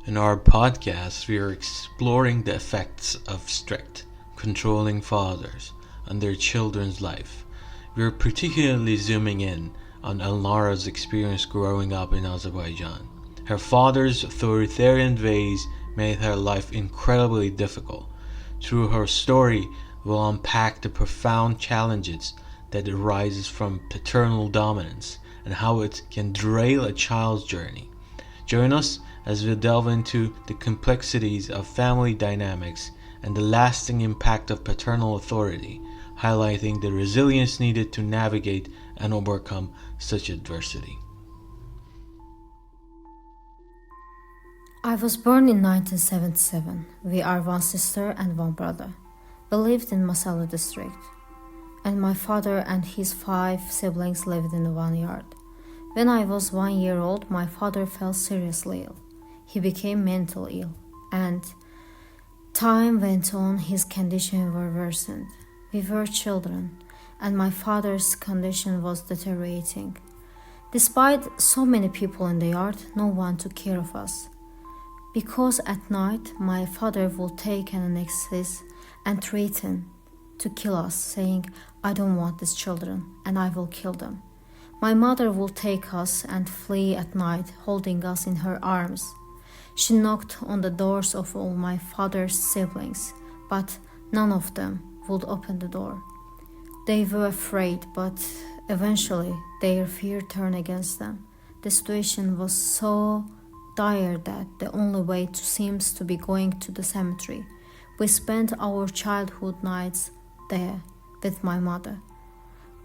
In our podcast, we are exploring the effects of strict, controlling fathers on their children's life. We are particularly zooming in on Elnara's experience growing up in Azerbaijan. Her father's authoritarian ways made her life incredibly difficult. Through her story, we'll unpack the profound challenges that arises from paternal dominance and how it can derail a child's journey. Join us as we delve into the complexities of family dynamics and the lasting impact of paternal authority, highlighting the resilience needed to navigate and overcome such adversity. I was born in 1977. We are one sister and one brother. We lived in Masala district, and my father and his 5 siblings lived in one yard. When I was 1 year old, my father fell seriously ill. He became mentally ill, and time went on, his condition worsened. We were children, and my father's condition was deteriorating. Despite so many people in the yard, no one took care of us. Because at night, my father would take an anesthesia and threaten to kill us, saying, "I don't want these children, and I will kill them." My mother would take us and flee at night, holding us in her arms. She knocked on the doors of all my father's siblings, but none of them would open the door. They were afraid, but eventually their fear turned against them. The situation was so dire that the only way to seems to be going to the cemetery. We spent our childhood nights there with my mother.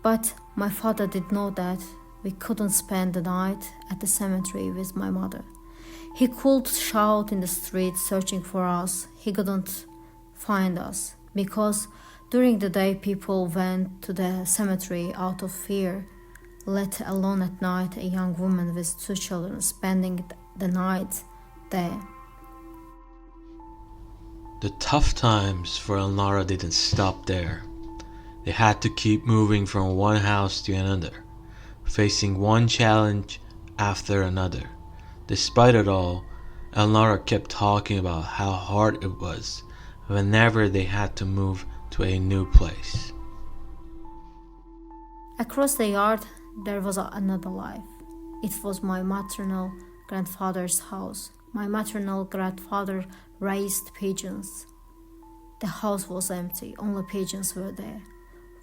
But my father did know that we couldn't spend the night at the cemetery with my mother. He could shout in the street searching for us. He couldn't find us because during the day people went to the cemetery out of fear, let alone at night a young woman with 2 children spending the night there. The tough times for Elnara didn't stop there. They had to keep moving from one house to another, facing one challenge after another. Despite it all, Elnara kept talking about how hard it was whenever they had to move to a new place. Across the yard, there was another life. It was my maternal grandfather's house. My maternal grandfather raised pigeons. The house was empty, only pigeons were there.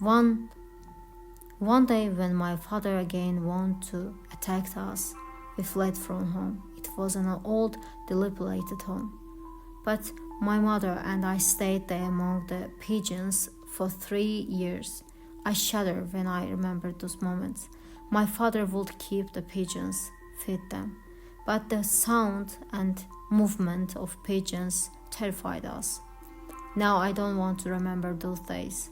One day when my father again wanted to attack us, we fled from home. It was an old, dilapidated home. But my mother and I stayed there among the pigeons for 3 years. I shudder when I remember those moments. My father would keep the pigeons, feed them. But the sound and movement of pigeons terrified us. Now I don't want to remember those days.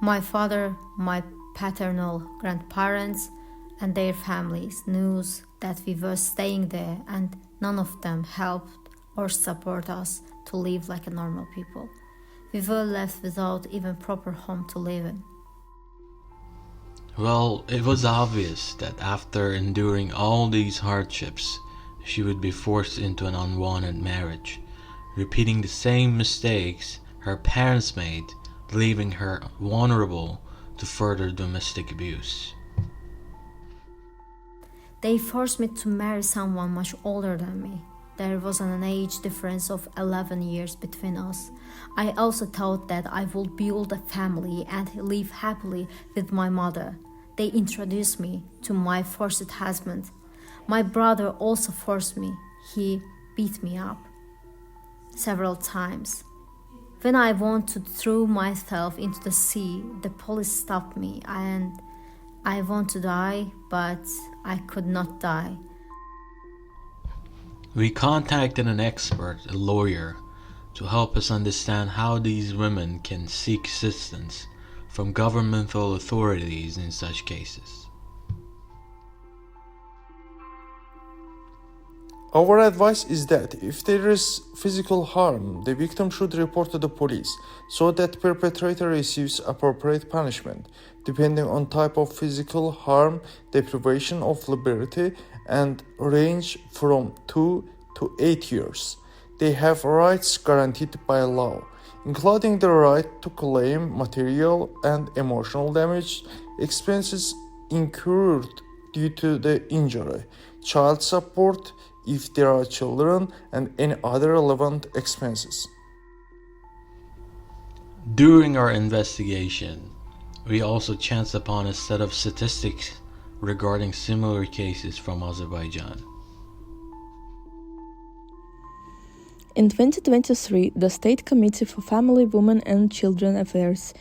My father, my paternal grandparents, and their families knew that we were staying there, and none of them helped or support us to live like a normal people. We were left without even proper home to live in. Well, it was obvious that after enduring all these hardships, she would be forced into an unwanted marriage, repeating the same mistakes her parents made, leaving her vulnerable to further domestic abuse. They forced me to marry someone much older than me. There was an age difference of 11 years between us. I also thought that I would build a family and live happily with my mother. They introduced me to my first husband. My brother also forced me. He beat me up several times. When I wanted to throw myself into the sea, the police stopped me and I wanted to die, but I could not die. We contacted an expert, a lawyer, to help us understand how these women can seek assistance from governmental authorities in such cases. Our advice is that if there is physical harm, the victim should report to the police so that perpetrator receives appropriate punishment, depending on type of physical harm, deprivation of liberty, and range from 2 to 8 years. They have rights guaranteed by law, including the right to claim material and emotional damage, expenses incurred due to the injury, child support if there are children, and any other relevant expenses. During our investigation, we also chanced upon a set of statistics regarding similar cases from Azerbaijan. In 2023, the State Committee for Family, Women and Children Affairs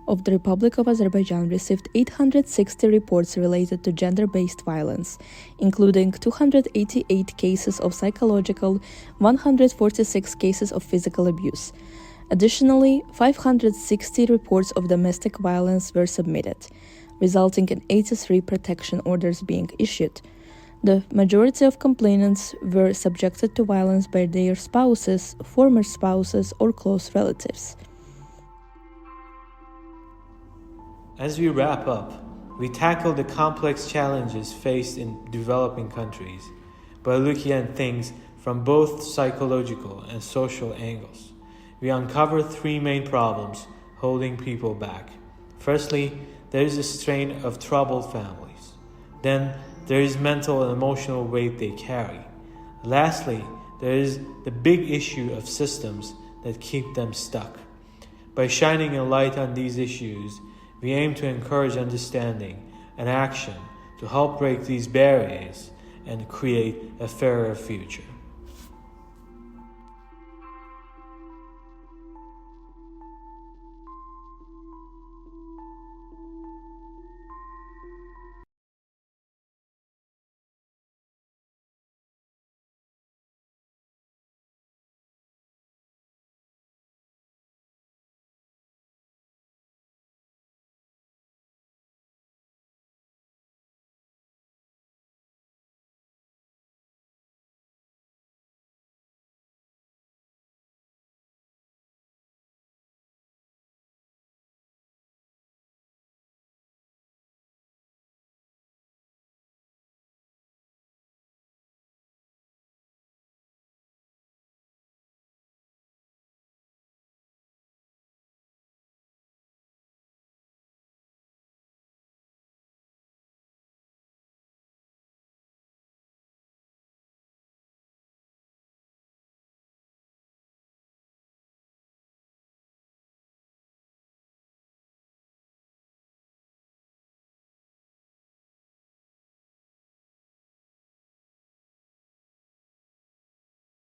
of the Republic of Azerbaijan received 860 reports related to gender-based violence, including 288 cases of psychological, 146 cases of physical abuse. Additionally, 560 reports of domestic violence were submitted, resulting in 83 protection orders being issued. The majority of complainants were subjected to violence by their spouses, former spouses, or close relatives. As we wrap up, we tackle the complex challenges faced in developing countries by looking at things from both psychological and social angles. We uncover three main problems holding people back. Firstly, there is a strain of troubled families. Then, there is mental and emotional weight they carry. Lastly, there is the big issue of systems that keep them stuck. By shining a light on these issues, we aim to encourage understanding and action to help break these barriers and create a fairer future.